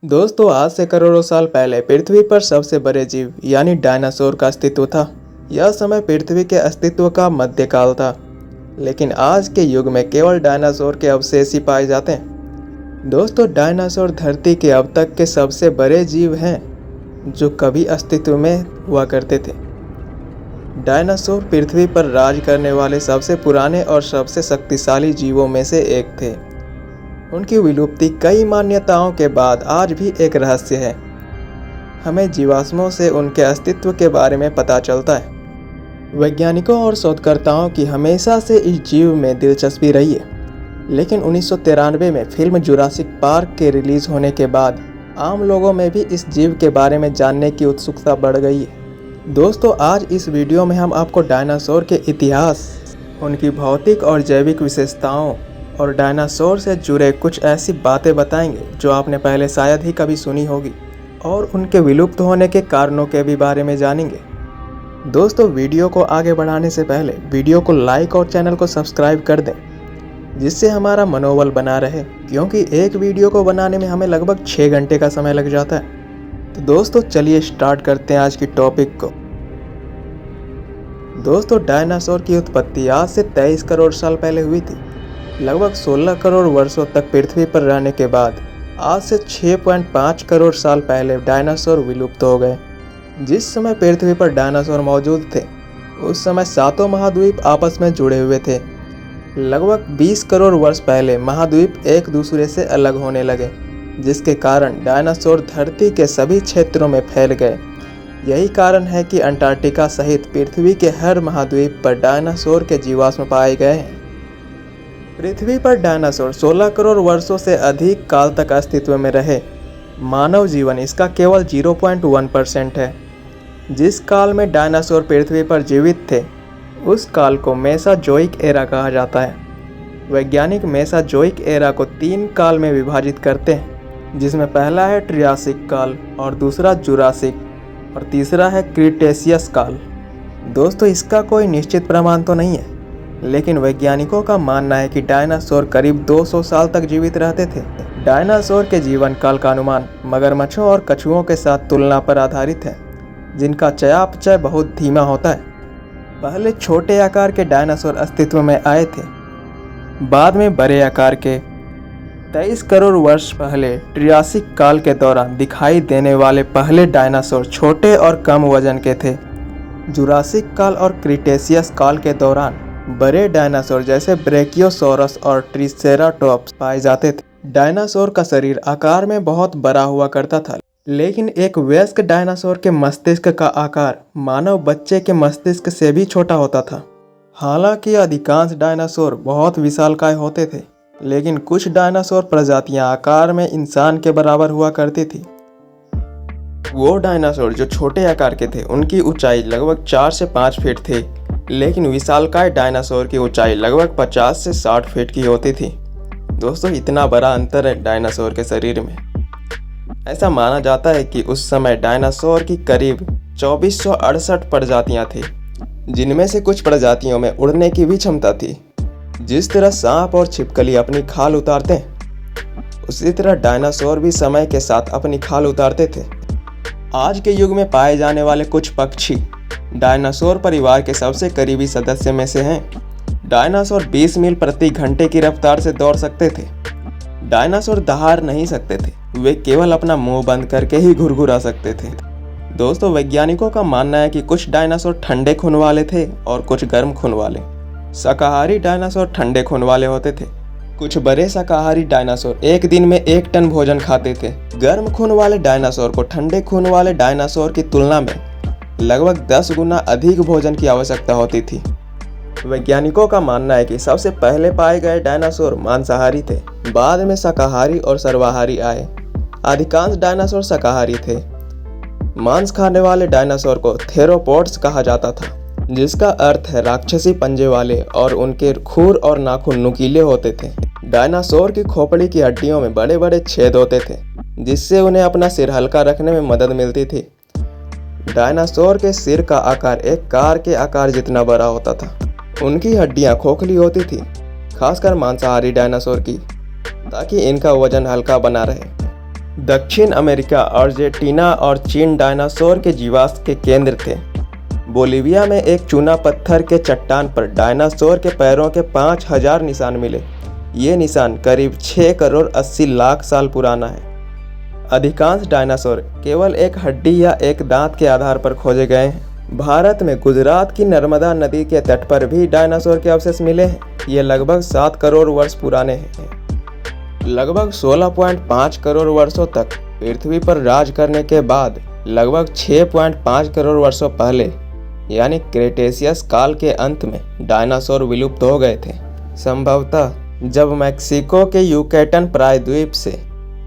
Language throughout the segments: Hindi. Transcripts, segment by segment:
दोस्तों, आज से करोड़ों साल पहले पृथ्वी पर सबसे बड़े जीव यानी डायनासोर का अस्तित्व था। यह समय पृथ्वी के अस्तित्व का मध्यकाल था, लेकिन आज के युग में केवल डायनासोर के अवशेष ही पाए जाते हैं। दोस्तों, डायनासोर धरती के अब तक के सबसे बड़े जीव हैं जो कभी अस्तित्व में हुआ करते थे। डायनासोर पृथ्वी पर राज करने वाले सबसे पुराने और सबसे शक्तिशाली जीवों में से एक थे। उनकी विलुप्ति कई मान्यताओं के बाद आज भी एक रहस्य है। हमें जीवाश्मों से उनके अस्तित्व के बारे में पता चलता है। वैज्ञानिकों और शोधकर्ताओं की हमेशा से इस जीव में दिलचस्पी रही है, लेकिन 1993 में फिल्म जुरासिक पार्क के रिलीज होने के बाद आम लोगों में भी इस जीव के बारे में जानने की उत्सुकता बढ़ गई है। दोस्तों, आज इस वीडियो में हम आपको डायनासोर के इतिहास, उनकी भौतिक और जैविक विशेषताओं और डायनासोर से जुड़े कुछ ऐसी बातें बताएंगे जो आपने पहले शायद ही कभी सुनी होगी, और उनके विलुप्त होने के कारणों के भी बारे में जानेंगे। दोस्तों, वीडियो को आगे बढ़ाने से पहले वीडियो को लाइक और चैनल को सब्सक्राइब कर दें, जिससे हमारा मनोबल बना रहे, क्योंकि एक वीडियो को बनाने में हमें लगभग 6 घंटे का समय लग जाता है। तो दोस्तों, चलिए स्टार्ट करते हैं आज की टॉपिक को। दोस्तों, डायनासोर की उत्पत्ति आज से 23 करोड़ साल पहले हुई थी। लगभग 16 करोड़ वर्षों तक पृथ्वी पर रहने के बाद आज से 6.5 करोड़ साल पहले डायनासोर विलुप्त हो गए। जिस समय पृथ्वी पर डायनासोर मौजूद थे, उस समय सातों महाद्वीप आपस में जुड़े हुए थे। लगभग 20 करोड़ वर्ष पहले महाद्वीप एक दूसरे से अलग होने लगे, जिसके कारण डायनासोर धरती के सभी क्षेत्रों में फैल गए। यही कारण है कि अंटार्कटिका सहित पृथ्वी के हर महाद्वीप पर डायनासोर के जीवाश्म पाए गए हैं। पृथ्वी पर डायनासोर 16 करोड़ वर्षों से अधिक काल तक अस्तित्व में रहे। मानव जीवन इसका केवल 0.1% है। जिस काल में डायनासोर पृथ्वी पर जीवित थे, उस काल को मेसोजोइक एरा कहा जाता है। वैज्ञानिक मेसोजोइक एरा को 3 काल में विभाजित करते हैं, जिसमें पहला है ट्रियासिक काल, और दूसरा जुरासिक, और तीसरा है क्रीटेशियस काल। दोस्तों, इसका कोई निश्चित प्रमाण तो नहीं है, लेकिन वैज्ञानिकों का मानना है कि डायनासोर करीब 200 साल तक जीवित रहते थे। डायनासोर के जीवन काल का अनुमान मगरमच्छों और कछुओं के साथ तुलना पर आधारित है, जिनका चयापचय बहुत धीमा होता है। पहले छोटे आकार के डायनासोर अस्तित्व में आए थे, बाद में बड़े आकार के। 23 करोड़ वर्ष पहले ट्रियासिक काल के दौरान दिखाई देने वाले पहले डायनासोर छोटे और कम वजन के थे। जुरासिक काल और क्रीटेशियस काल के दौरान बड़े डायनासोर जैसे ब्रेकियोसोरस और ट्रिसेराटोप्स पाए जाते थे। डायनासोर का शरीर आकार में बहुत बड़ा हुआ करता था, लेकिन एक वयस्क डायनासोर के मस्तिष्क का आकार मानव बच्चे के मस्तिष्क से भी छोटा होता था। हालांकि अधिकांश डायनासोर बहुत विशालकाय होते थे, लेकिन कुछ डायनासोर प्रजातियां आकार में इंसान के बराबर हुआ करती थी। वो डायनासोर जो छोटे आकार के थे, उनकी ऊंचाई लगभग 4 से 5 फीट थी, लेकिन विशालकाय डायनासोर की ऊंचाई लगभग 50 से 60 फीट की होती थी। दोस्तों, इतना बड़ा अंतर है डायनासोर के शरीर में। ऐसा माना जाता है कि उस समय डायनासोर की करीब 2468 प्रजातियां थी, जिनमें से कुछ प्रजातियों में उड़ने की भी क्षमता थी। जिस तरह सांप और छिपकली अपनी खाल उतारते हैं, उसी तरह डायनासोर भी समय के साथ अपनी खाल उतारते थे। आज के युग में पाए जाने वाले कुछ पक्षी डायनासोर परिवार के सबसे करीबी सदस्य में से हैं। डायनासोर 20 मील प्रति घंटे की रफ्तार से दौड़ सकते थे। डायनासोर दहाड़ नहीं सकते थे, वे केवल अपना मुंह बंद करके ही घुरघुरा सकते थे। दोस्तों, वैज्ञानिकों का मानना है कि कुछ डायनासोर ठंडे खून वाले थे और कुछ गर्म खून वाले। शाकाहारी डायनासोर ठंडे खून वाले होते थे। कुछ बड़े शाकाहारी डायनासोर एक दिन में 1 टन भोजन खाते थे। गर्म खून वाले डायनासोर को ठंडे खून वाले डायनासोर की तुलना में लगभग 10 गुना अधिक भोजन की आवश्यकता होती थी। वैज्ञानिकों का मानना है कि सबसे पहले पाए गए डायनासोर मांसाहारी थे, बाद में शाकाहारी और सर्वाहारी आए। अधिकांश डायनासोर शाकाहारी थे। मांस खाने वाले डायनासोर को थेरोपोड्स कहा जाता था, जिसका अर्थ है राक्षसी पंजे वाले, और उनके खुर और नाखून नुकीले होते थे। डायनासोर की खोपड़ी की हड्डियों में बड़े बड़े छेद होते थे, जिससे उन्हें अपना सिर हल्का रखने में मदद मिलती थी। डायनासोर के सिर का आकार एक कार के आकार जितना बड़ा होता था। उनकी हड्डियां खोखली होती थी, खासकर मांसाहारी डायनासोर की, ताकि इनका वजन हल्का बना रहे। दक्षिण अमेरिका, अर्जेंटीना और चीन डायनासोर के जीवाश्म के केंद्र थे। बोलिविया में एक चूना पत्थर के चट्टान पर डायनासोर के पैरों के 5000 निशान मिले। ये निशान करीब 6 करोड़ 80 लाख साल पुराना है। अधिकांश डायनासोर केवल एक हड्डी या एक दांत के आधार पर खोजे गए हैं। भारत में गुजरात की नर्मदा नदी के तट पर भी डायनासोर के अवशेष मिले हैं। ये लगभग 7 करोड़ वर्ष पुराने हैं। लगभग 16.5 करोड़ वर्षों तक पृथ्वी पर राज करने के बाद लगभग 6.5 करोड़ वर्षों पहले यानी क्रेटेशियस काल के अंत में डायनासोर विलुप्त हो गए थे। संभवतः जब मैक्सिको के युकैटन प्रायद्वीप से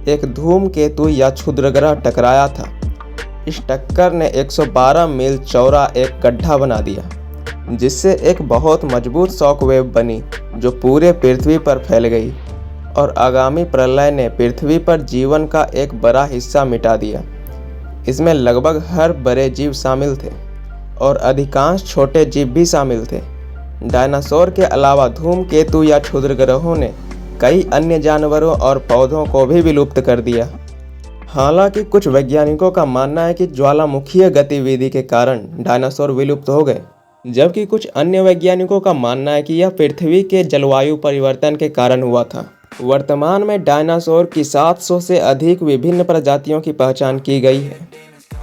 एक धूमकेतु या क्षुद्रग्रह टकराया था। इस टक्कर ने 112 मील चौड़ा एक गड्ढा बना दिया, जिससे एक बहुत मजबूत शॉकवेव बनी जो पूरे पृथ्वी पर फैल गई और आगामी प्रलय ने पृथ्वी पर जीवन का एक बड़ा हिस्सा मिटा दिया। इसमें लगभग हर बड़े जीव शामिल थे और अधिकांश छोटे जीव भी शामिल थे। डायनासोर के अलावा धूमकेतु या क्षुद्रग्रहों ने कई अन्य जानवरों और पौधों को भी विलुप्त कर दिया। हालांकि कुछ वैज्ञानिकों का मानना है कि ज्वालामुखीय गतिविधि के कारण डायनासोर विलुप्त हो गए, जबकि कुछ अन्य वैज्ञानिकों का मानना है कि यह पृथ्वी के जलवायु परिवर्तन के कारण हुआ था। वर्तमान में डायनासोर की 700 से अधिक विभिन्न प्रजातियों की पहचान की गई है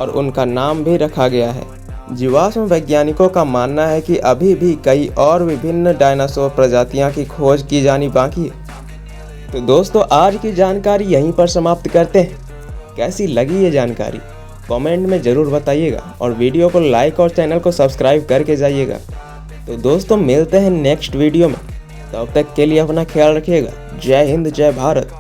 और उनका नाम भी रखा गया है। जीवाश्म वैज्ञानिकों का मानना है कि अभी भी कई और विभिन्न डायनासोर प्रजातियां की खोज की जानी बाकी है। तो दोस्तों, आज की जानकारी यहीं पर समाप्त करते हैं। कैसी लगी ये जानकारी कमेंट में ज़रूर बताइएगा और वीडियो को लाइक और चैनल को सब्सक्राइब करके जाइएगा। तो दोस्तों, मिलते हैं नेक्स्ट वीडियो में। तब तक के लिए अपना ख्याल रखिएगा। जय हिंद, जय भारत।